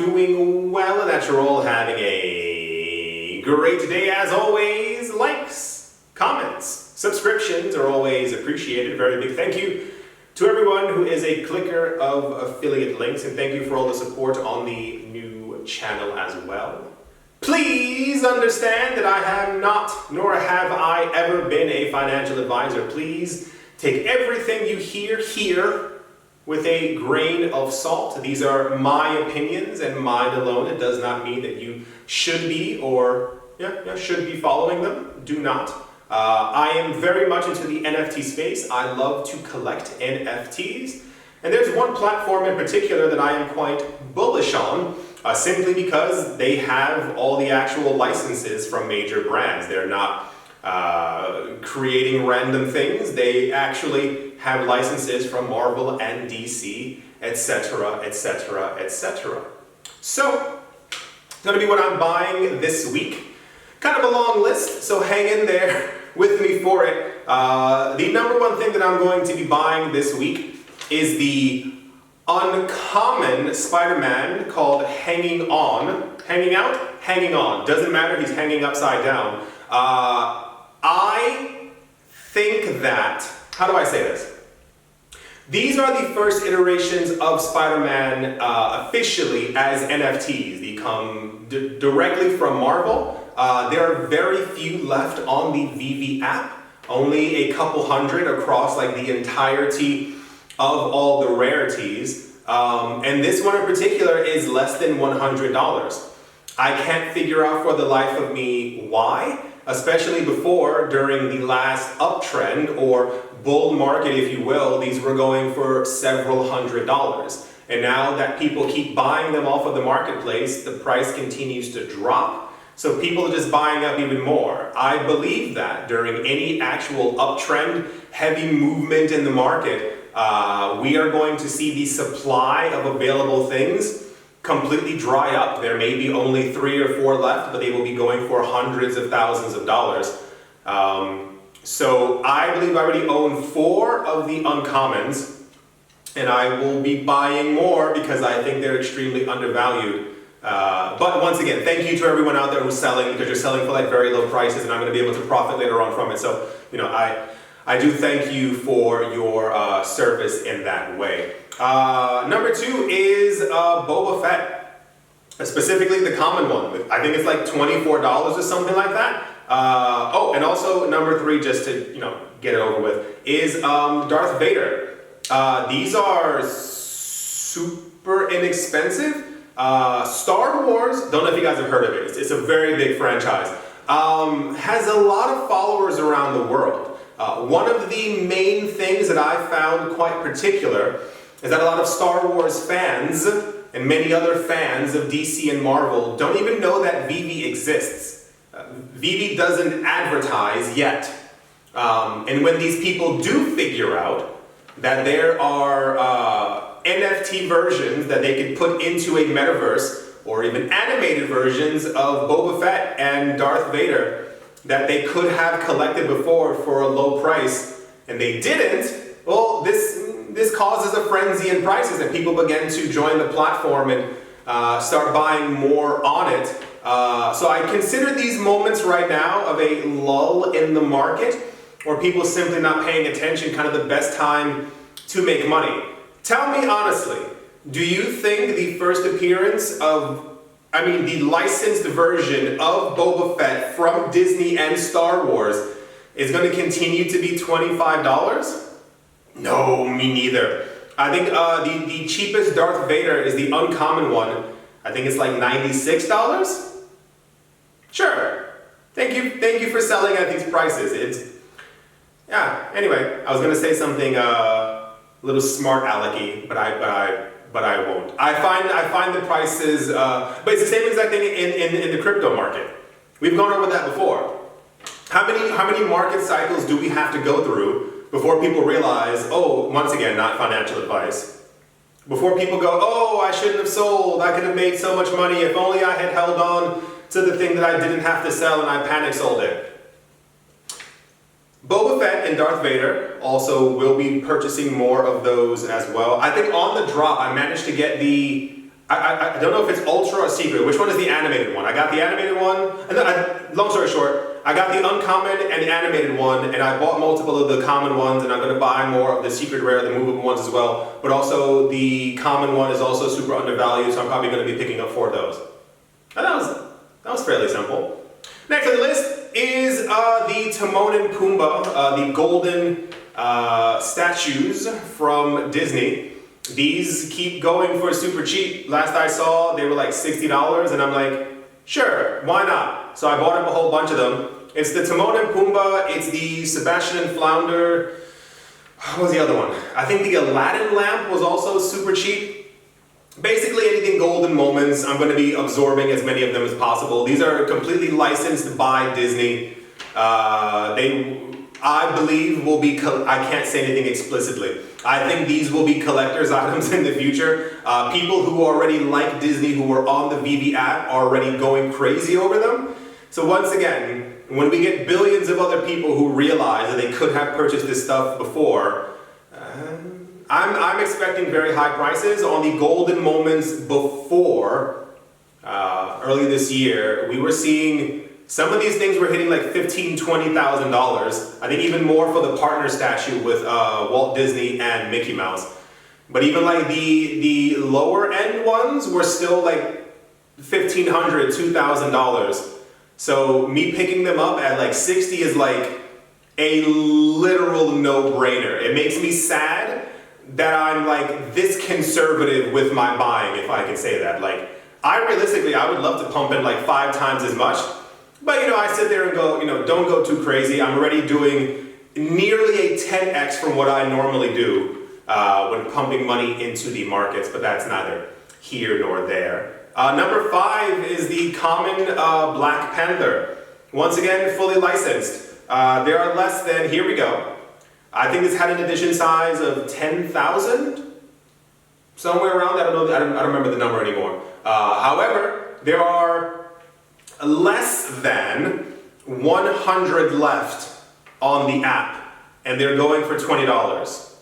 doing well and that you're all having a great day as always. Likes, comments, subscriptions are always appreciated. Very big thank you to everyone who is a clicker of affiliate links, and thank you for all the support on the new channel as well. Please understand that I have not, nor have I ever been a financial advisor. Please take everything you hear here with a grain of salt. These are my opinions and mine alone. It does not mean that you should be or should be following them. Do not. I am very much into the NFT space. I love to collect NFTs. And there's one platform in particular that I am quite bullish on, simply because they have all the actual licenses from major brands. They're not creating random things. They actually have licenses from Marvel and DC, etc., etc., etc. So, it's going to be what I'm buying this week. Kind of a long list, so hang in there with me for it. The number one thing that I'm going to be buying this week is the uncommon Spider-Man called Hanging On. Hanging out? Hanging on. Doesn't matter if he's hanging upside down. I think that, how do I say this? These are the first iterations of Spider-Man officially as NFTs. They come directly from Marvel. There are very few left on the VV app. Only a couple hundred across like the entirety of all the rarities. And this one in particular is less than $100. I can't figure out for the life of me why, especially before, during the last uptrend or bull market, if you will, these were going for several $100s. And now that people keep buying them off of the marketplace, the price continues to drop. So people are just buying up even more. I believe that during any actual uptrend, heavy movement in the market, we are going to see the supply of available things completely dry up. There may be only 3 or 4 left, but they will be going for hundreds of thousands of dollars. So I believe I already own 4 of the uncommons, and I will be buying more because I think they're extremely undervalued. But once again, thank you to everyone out there who's selling, because you're selling for like very low prices, and I'm going to be able to profit later on from it. So, you know, I do thank you for your service in that way. Number 2 is Boba Fett, specifically the common one. I think it's like $24 or something like that. Oh, and also number 3, just to get it over with, is Darth Vader. These are super inexpensive. Star Wars, don't know if you guys have heard of it. It's a very big franchise. Has a lot of followers around the world. One of the main things that I found quite particular is that a lot of Star Wars fans and many other fans of DC and Marvel don't even know that VV exists. VV doesn't advertise yet. And when these people do figure out that there are NFT versions that they could put into a metaverse, or even animated versions of Boba Fett and Darth Vader that they could have collected before for a low price, and they didn't, well, this causes a frenzy in prices, and people begin to join the platform and start buying more on it. So I consider these moments right now of a lull in the market, or people simply not paying attention, kind of the best time to make money. Tell me honestly, do you think the first appearance of, the licensed version of Boba Fett from Disney and Star Wars is going to continue to be $25? No, me neither. I think the cheapest Darth Vader is the uncommon one. I think it's like $96? Sure. Thank you for selling at these prices. Anyway, I was going to say something a little smart alecky, but I won't. I find the prices, but it's the same exact thing in the crypto market. We've gone over that before. How many market cycles do we have to go through before people realize, oh, once again, not financial advice, before people go, oh, I shouldn't have sold, I could have made so much money, if only I had held on to the thing that I didn't have to sell and I panic sold it. Boba Fett and Darth Vader also will be purchasing more of those as well. I think on the drop, I managed to get the I don't know if it's Ultra or Secret. Which one is the animated one? I got the animated one. And long story short, I got the uncommon and animated one, and I bought multiple of the common ones, and I'm going to buy more of the Secret Rare, the movable ones as well. But also the common one is also super undervalued, so I'm probably going to be picking up 4 of those. And that was fairly simple. Next on the list is the Timon and Pumbaa, the golden statues from Disney. These keep going for super cheap. Last I saw, they were like $60, and I'm like, sure, why not? So I bought up a whole bunch of them. It's the Timon and Pumbaa, it's the Sebastian and Flounder. What was the other one? I think the Aladdin lamp was also super cheap. Basically anything golden moments, I'm going to be absorbing as many of them as possible. These are completely licensed by Disney. I believe will be, I can't say anything explicitly. I think these will be collector's items in the future. People who already like Disney, who are on the VV app, are already going crazy over them. So once again, when we get billions of other people who realize that they could have purchased this stuff before, I'm expecting very high prices on the golden moments before. Early this year, we were seeing some of these things were hitting like $15,000, $20,000. I think even more for the partner statue with Walt Disney and Mickey Mouse. But even like the lower end ones were still like $1,500, $2,000. So me picking them up at like 60 is like a literal no-brainer. It makes me sad that I'm like this conservative with my buying, if I can say that. Like, I would love to pump in like 5 times as much. But you know, I sit there and go, you know, don't go too crazy. I'm already doing nearly a 10x from what I normally do when pumping money into the markets, but that's neither here nor there. Number 5 is the common Black Panther. Once again, fully licensed. There are less than, here we go. I think this had an edition size of 10,000, somewhere around that. I don't remember the number anymore. However, there are less than 100 left on the app, and they're going for $20.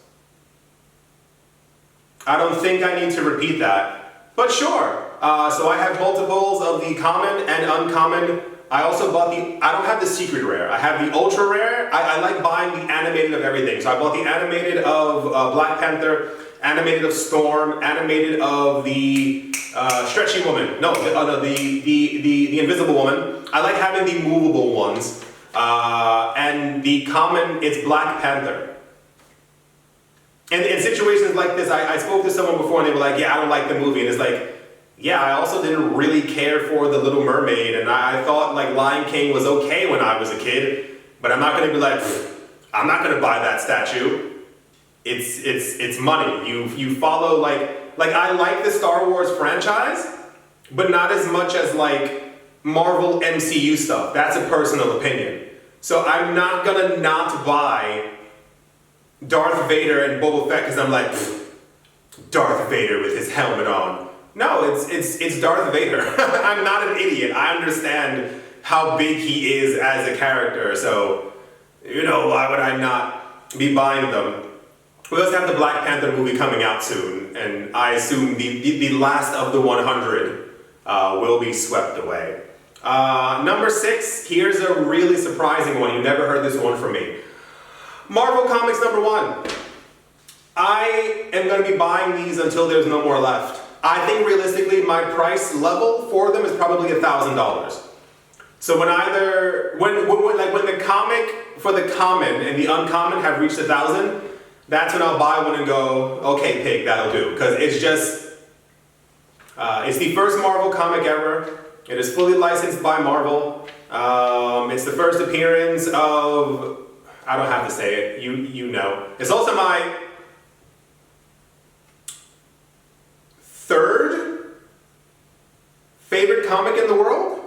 I don't think I need to repeat that, but sure. So I have multiples of the common and uncommon. I also bought I don't have the Secret Rare. I have the Ultra Rare. I like buying the animated of everything. So I bought the animated of Black Panther, animated of Storm, animated of the Stretchy Woman. No, the Invisible Woman. I like having the movable ones. And the common, it's Black Panther. And in situations like this, I spoke to someone before and they were like, yeah, I don't like the movie. And it's like, yeah, I also didn't really care for The Little Mermaid, and I thought like Lion King was okay when I was a kid, but I'm not gonna be like, I'm not gonna buy that statue. It's money. You follow like I like the Star Wars franchise, but not as much as like Marvel MCU stuff. That's a personal opinion. So I'm not gonna not buy Darth Vader and Boba Fett because I'm like, Darth Vader with his helmet on. No, it's Darth Vader. I'm not an idiot. I understand how big he is as a character, so, you know, why would I not be buying them? We also have the Black Panther movie coming out soon, and I assume the last of the 100 will be swept away. Number 6, here's a really surprising one. You never heard this one from me. Marvel Comics number 1. I am going to be buying these until there's no more left. I think realistically my price level for them is probably $1,000. So when the comic for the common and the uncommon have reached 1,000, that's when I'll buy one and go, okay, pig, that'll do. Because it's just, it's the first Marvel comic ever. It is fully licensed by Marvel. It's the first appearance of, I don't have to say it, you know. It's also my 3rd favorite comic in the world?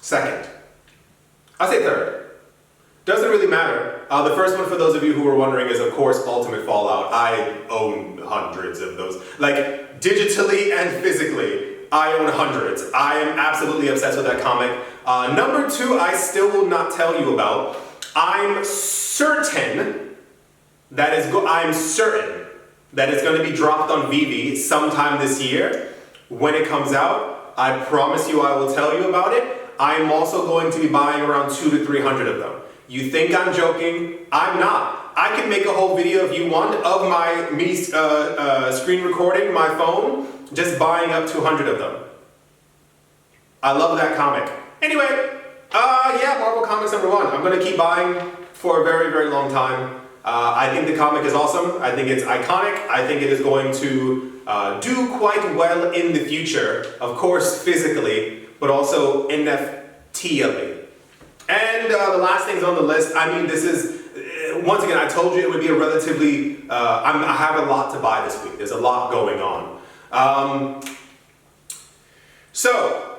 2nd. I'll say 3rd. Doesn't really matter. The first one, for those of you who were wondering, is of course Ultimate Fallout. I own hundreds of those. Like, digitally and physically, I own hundreds. I am absolutely obsessed with that comic. Number 2, I still will not tell you about. I'm certain that that is going to be dropped on Vivi sometime this year. When it comes out, I promise you I will tell you about it. I am also going to be buying around 200 to 300 of them. You think I'm joking? I'm not. I can make a whole video if you want of me screen recording my phone, just buying up 200 of them. I love that comic. Anyway, yeah, Marvel Comics #1. I'm going to keep buying for a very, very long time. I think the comic is awesome. I think it's iconic. I think it is going to do quite well in the future. Of course, physically, but also NFT-ally. And the last things on the list, I mean, this is, once again, I told you it would be a relatively, I have a lot to buy this week. There's a lot going on. So,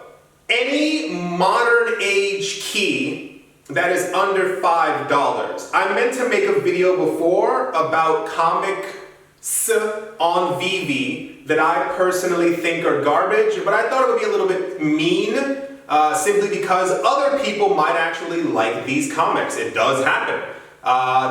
any modern age key that is under $5. I meant to make a video before about comics on Vivi that I personally think are garbage, but I thought it would be a little bit mean, simply because other people might actually like these comics. It does happen.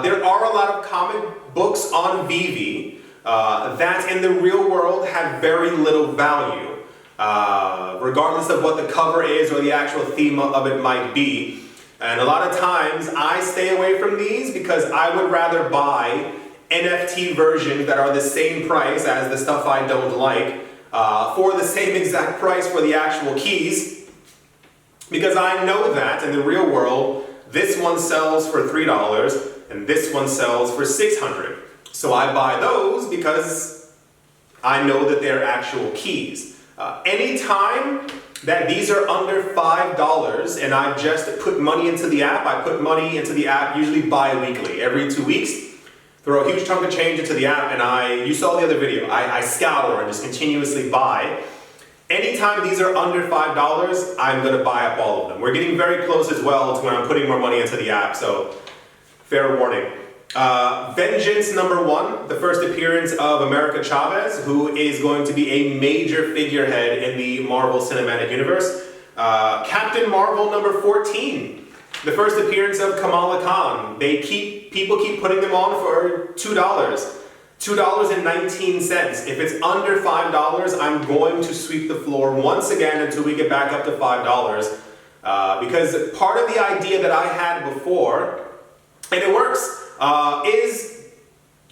There are a lot of comic books on Vivi that in the real world have very little value. Regardless of what the cover is or the actual theme of it might be. And a lot of times I stay away from these because I would rather buy NFT versions that are the same price as the stuff I don't like for the same exact price for the actual keys, because I know that in the real world this one sells for $3 and this one sells for $600. So I buy those because I know that they're actual keys. Anytime that these are under $5 and I just put money into the app, I put money into the app usually bi-weekly, every 2 weeks, throw a huge chunk of change into the app, and you saw the other video, I scour and just continuously buy. Anytime these are under $5, I'm going to buy up all of them. We're getting very close as well to when I'm putting more money into the app, so fair warning. Vengeance #1, the first appearance of America Chavez, who is going to be a major figurehead in the Marvel Cinematic Universe. Captain Marvel #14, the first appearance of Kamala Khan. People keep putting them on for $2. $2.19. If it's under $5, I'm going to sweep the floor once again until we get back up to $5. Because part of the idea that I had before, and it works, is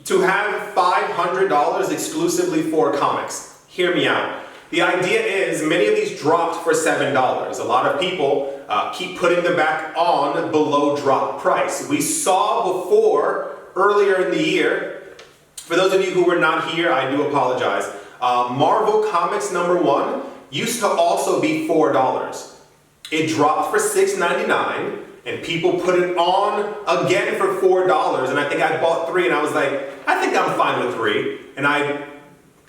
to have $500 exclusively for comics. Hear me out. The idea is many of these dropped for $7. A lot of people keep putting them back on below drop price. We saw before, earlier in the year, for those of you who were not here, I do apologize. Marvel Comics #1 used to also be $4. It dropped for $6.99. And people put it on again for $4, and I think I bought 3, and I was like, I think I'm fine with 3. And I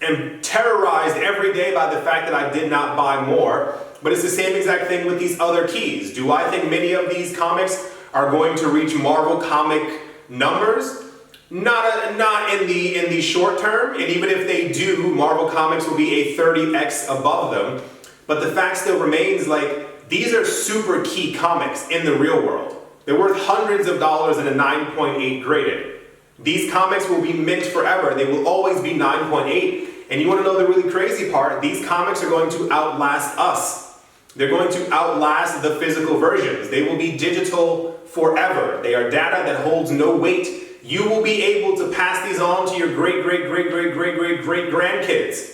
am terrorized every day by the fact that I did not buy more. But it's the same exact thing with these other keys. Do I think many of these comics are going to reach Marvel comic numbers? Not in the short term, and even if they do, Marvel Comics will be a 30x above them. But the fact still remains, like, these are super key comics in the real world. They're worth hundreds of dollars and a 9.8 graded. These comics will be mint forever. They will always be 9.8. And you want to know the really crazy part? These comics are going to outlast us. They're going to outlast the physical versions. They will be digital forever. They are data that holds no weight. You will be able to pass these on to your great-great-great-great-great-great-great-grandkids.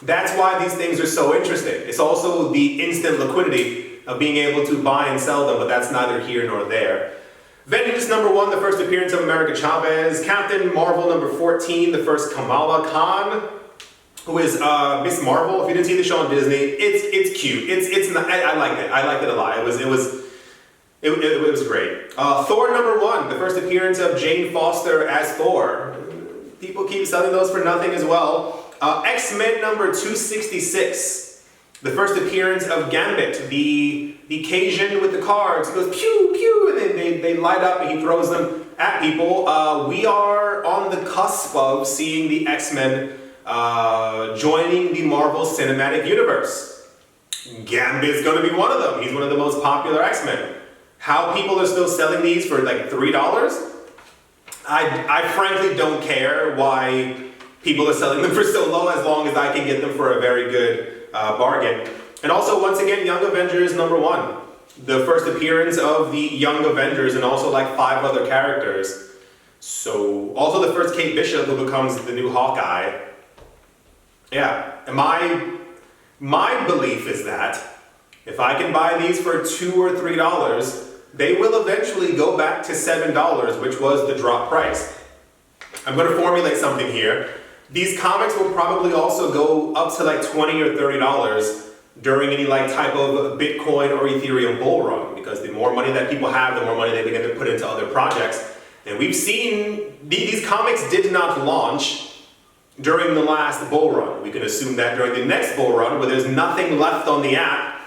That's why these things are so interesting. It's also the instant liquidity of being able to buy and sell them, but that's neither here nor there. Vengeance #1, the first appearance of America Chavez. Captain Marvel #14, the first Kamala Khan, who is Miss Marvel. If you didn't see the show on Disney, it's cute. I liked it. I liked it a lot. It was great. Thor #1, the first appearance of Jane Foster as Thor. People keep selling those for nothing as well. X-Men #266, the first appearance of Gambit, the Cajun with the cards. He goes pew pew, and they light up, and he throws them at people. We are on the cusp of seeing the X-Men joining the Marvel Cinematic Universe. Gambit's going to be one of them. He's one of the most popular X-Men. How people are still selling these for like $3? I frankly don't care why people are selling them for so low, as long as I can get them for a very good bargain. And also, once again, Young Avengers #1. The first appearance of the Young Avengers, and also like 5 other characters. So, also the first Kate Bishop, who becomes the new Hawkeye. Yeah, and my belief is that if I can buy these for $2 or $3, they will eventually go back to $7, which was the drop price. I'm going to formulate something here. These comics will probably also go up to like $20 or $30 during any like type of Bitcoin or Ethereum bull run, because the more money that people have, the more money they begin to put into other projects. And we've seen these comics did not launch during the last bull run. We can assume that during the next bull run, where there's nothing left on the app,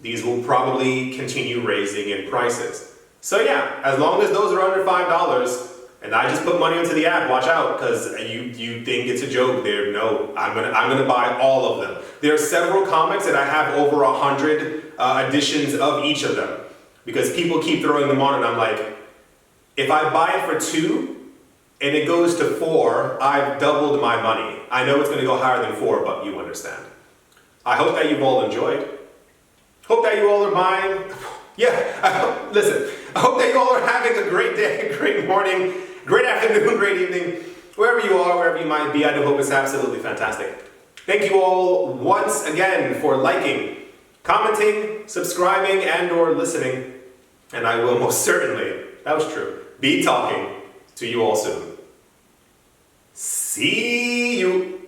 these will probably continue raising in prices. So yeah, as long as those are under $5, and I just put money into the app, watch out, because you think it's a joke there. No, I'm gonna buy all of them. There are several comics that I have over 100 editions of each of them, because people keep throwing them on, and I'm like, if I buy it for $2 and it goes to $4, I've doubled my money. I know it's gonna go higher than $4, but you understand. I hope that you've all enjoyed. Hope that you all are buying. Yeah, listen, I hope that you all are having a great day, a great morning, great afternoon, great evening, wherever you are, wherever you might be. I do hope it's absolutely fantastic. Thank you all once again for liking, commenting, subscribing, and or listening. And I will most certainly, that was true, be talking to you all soon. See you.